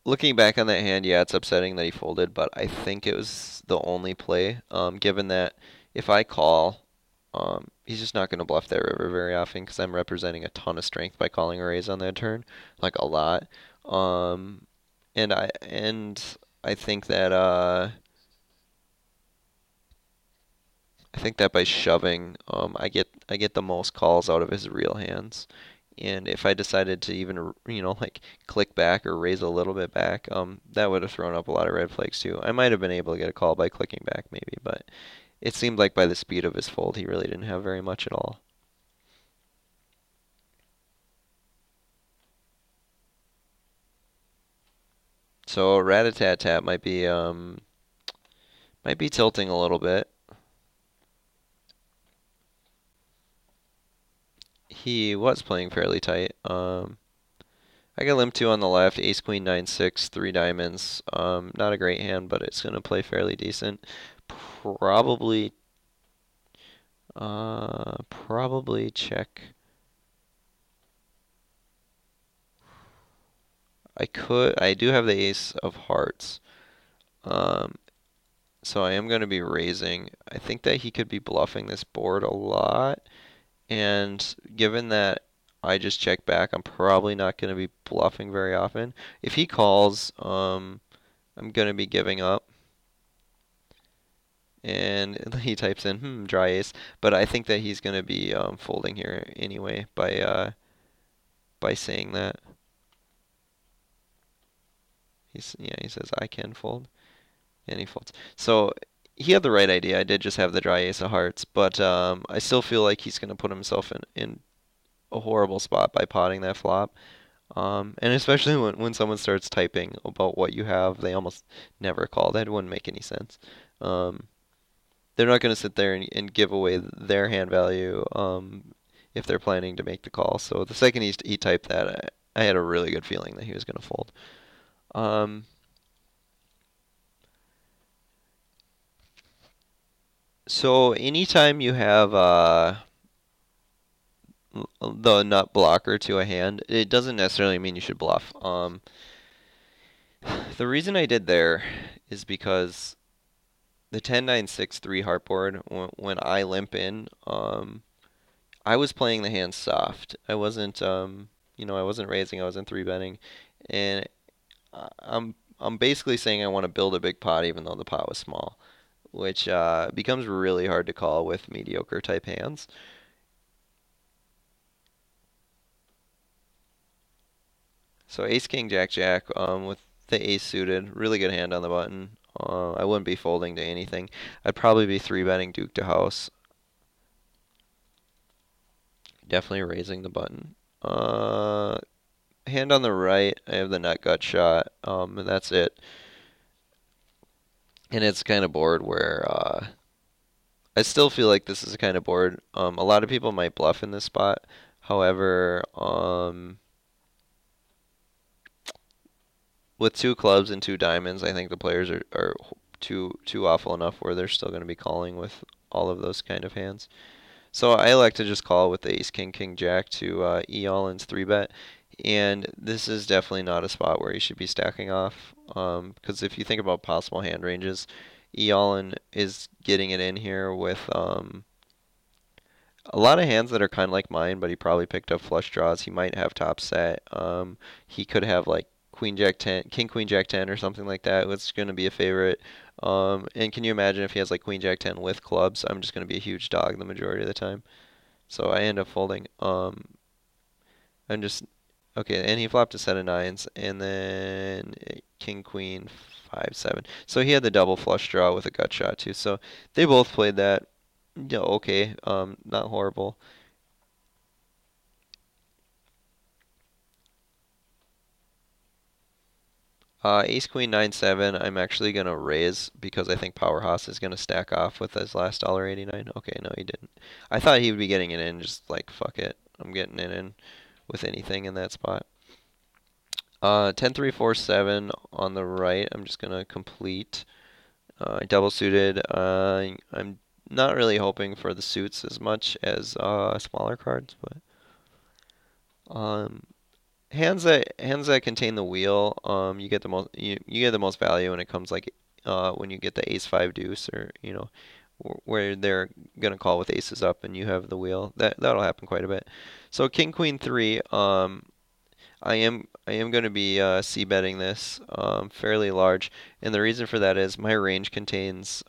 looking back on that hand, yeah, it's upsetting that he folded, but I think it was the only play. Given that if I call, he's just not going to bluff that river very often because I'm representing a ton of strength by calling a raise on that turn, like a lot. Um, and I think that I think that by shoving, I get the most calls out of his real hands. And if I decided to even, like click back or raise a little bit back, that would have thrown up a lot of red flags too. I might have been able to get a call by clicking back maybe, but it seemed like by the speed of his fold, he really didn't have very much at all. So rat-a-tat-tat might be tilting a little bit. He was playing fairly tight. I got limp two on the left, ace queen nine six, three diamonds. Not a great hand, but it's gonna play fairly decent. Probably, probably check. I do have the ace of hearts. Um, so I am gonna be raising. I think that he could be bluffing this board a lot, and given that I just check back, I'm probably not gonna be bluffing very often. If he calls, I'm gonna be giving up. And he types in dry ace, but I think that he's gonna be folding here anyway by saying that. He says I can fold, and he folds. So he had the right idea. I did just have the dry ace of hearts, but I still feel like he's gonna put himself in a horrible spot by potting that flop. And especially when someone starts typing about what you have, they almost never call. That wouldn't make any sense. Um, they're not going to sit there and give away their hand value if they're planning to make the call. So the second he typed that, I had a really good feeling that he was going to fold. Um, so anytime you have the nut blocker to a hand, it doesn't necessarily mean you should bluff. The reason I did there is because the 10-9-6-3 heartboard, when I limp in, I was playing the hand soft. I wasn't raising, I wasn't three betting, and I'm basically saying I want to build a big pot even though the pot was small, which becomes really hard to call with mediocre type hands. So ace king jack jack with the ace suited, really good hand on the button. I wouldn't be folding to anything. I'd probably be three betting Duke to house. Definitely raising the button. Hand on the right, I have the nut gut shot, and that's it. And it's kind of board where I still feel like this is a kind of board. A lot of people might bluff in this spot. However, with two clubs and two diamonds, I think the players are too awful enough where they're still going to be calling with all of those kind of hands. So I like to just call with the ace king king jack to E-Allen's three bet. And this is definitely not a spot where you should be stacking off. Because if you think about possible hand ranges, E-Allen is getting it in here with a lot of hands that are kind of like mine, but he probably picked up flush draws. He might have top set. He could have like Queen Jack 10, King Queen Jack 10 or something like that. It's going to be a favorite. And can you imagine if he has like Queen Jack 10 with clubs? I'm just going to be a huge dog the majority of the time. So I end up folding. I'm just okay, and he flopped a set of nines, and then King Queen 5 7. So he had the double flush draw with a gut shot too. So they both played that. Yeah, okay, not horrible. Ace Queen 9 7. I'm actually gonna raise because I think Powerhouse is gonna stack off with his last $1.89. Okay, no, he didn't. I thought he would be getting it in, just like fuck it, I'm getting it in with anything in that spot. 10 3 4 7 on the right. I'm just gonna complete. Double suited. I'm not really hoping for the suits as much as smaller cards, but um, hands that contain the wheel, you get the most value when it comes like when you get the ace five deuce or where they're gonna call with aces up and you have the wheel. That'll happen quite a bit. So king queen three, I am going to be c betting this fairly large, and the reason for that is my range contains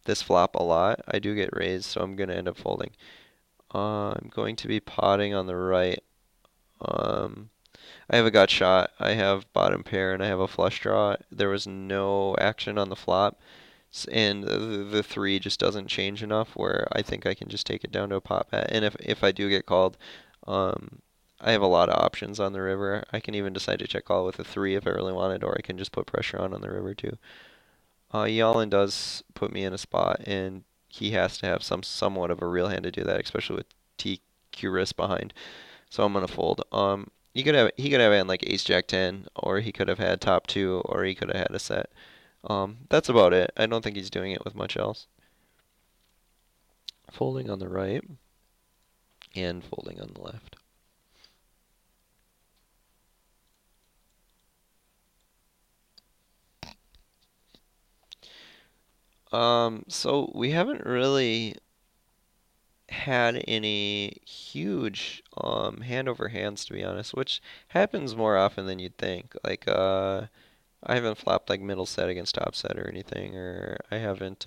this flop a lot. I do get raised, so I'm going to end up folding. I'm going to be potting on the right. Um, I have a gut shot. I have bottom pair, and I have a flush draw. There was no action on the flop, and the three just doesn't change enough where I think I can just take it down to a pot bet. And if I do get called, um, I have a lot of options on the river. I can even decide to check call with a three if I really wanted, or I can just put pressure on the river too. Yalin does put me in a spot, and he has to have somewhat of a real hand to do that, especially with TQ risk behind. So I'm gonna fold. He could have had like ace jack 10, or he could have had top two, or he could have had a set. That's about it. I don't think he's doing it with much else. Folding on the right and folding on the left. So we haven't really had any huge hand over hands to be honest, which happens more often than you'd think. Like I haven't flopped like middle set against top set or anything, or I haven't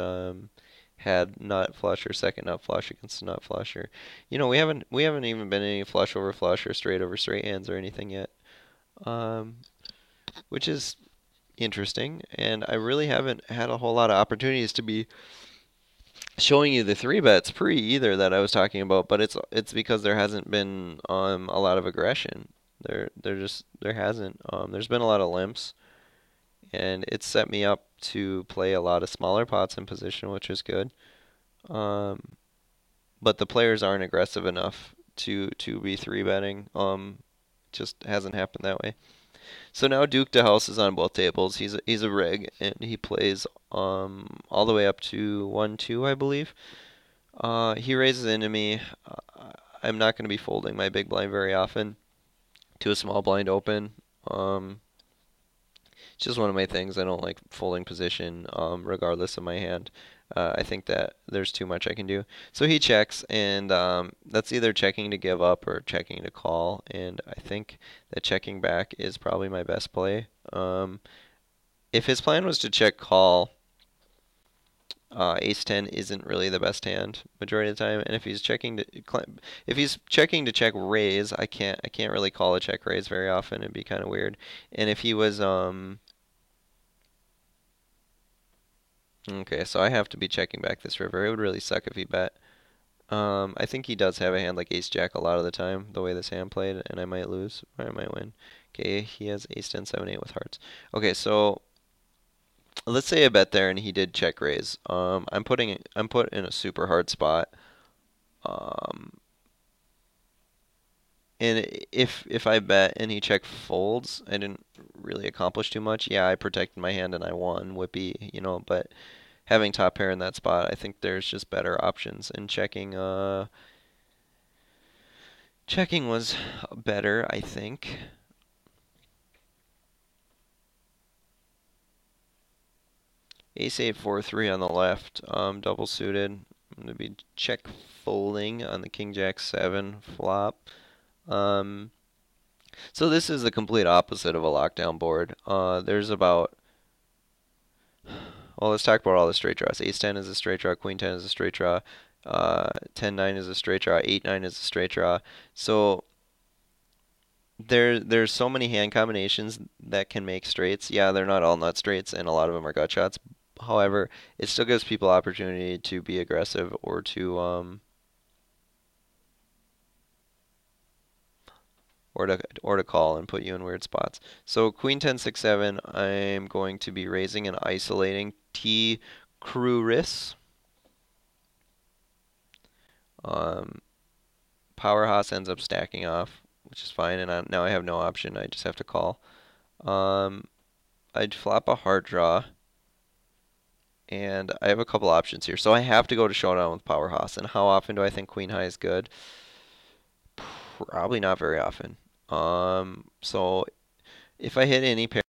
had nut flush or second nut flush against nut flush, or we haven't even been any flush over flush or straight over straight hands or anything yet, um, which is interesting. And I really haven't had a whole lot of opportunities to be showing you the three bets pre either that I was talking about, but it's because there hasn't been a lot of aggression. There hasn't. There's been a lot of limps, and it's set me up to play a lot of smaller pots in position, which is good. Um, but the players aren't aggressive enough to be three betting. Just hasn't happened that way. So now Duke DeHouse is on both tables. He's a rig, and he plays all the way up to 1-2, I believe. He raises into me. I'm not going to be folding my big blind very often to a small blind open. It's just one of my things. I don't like folding position, regardless of my hand. I think that there's too much I can do. So he checks, and that's either checking to give up or checking to call. And I think that checking back is probably my best play. If his plan was to check call, ace 10 isn't really the best hand majority of the time. And if he's checking to check raise, I can't really call a check raise very often. It'd be kind of weird. And if he was okay, so I have to be checking back this river. It would really suck if he bet. I think he does have a hand like ace jack a lot of the time, the way this hand played, and I might lose or I might win. Okay, he has ace 10 7 8 with hearts. Okay, so let's say I bet there and he did check raise. I'm put in a super hard spot. Um, and if I bet and he check folds, I didn't really accomplish too much. Yeah, I protected my hand and I won, whippy, but having top pair in that spot, I think there's just better options. And checking was better, I think. Ace 8 4 3 on the left, double suited. I'm gonna be check folding on the King Jack 7 flop. Um, so this is the complete opposite of a lockdown board. There's about Well, let's talk about all the straight draws. Ace 10 is a straight draw, Queen 10 is a straight draw, 10 9 is a straight draw, 8 9 is a straight draw. So there's so many hand combinations that can make straights. Yeah, they're not all nut straights, and a lot of them are gut shots. However, it still gives people opportunity to be aggressive or to call and put you in weird spots. So Queen 10 6 7, I'm going to be raising and isolating T Cruris. Um, Powerhouse ends up stacking off, which is fine, and now I have no option. I just have to call. Um, I'd flop a heart draw, and I have a couple options here. So I have to go to showdown with Powerhouse. And how often do I think Queen High is good? Probably not very often. So if I hit any pair.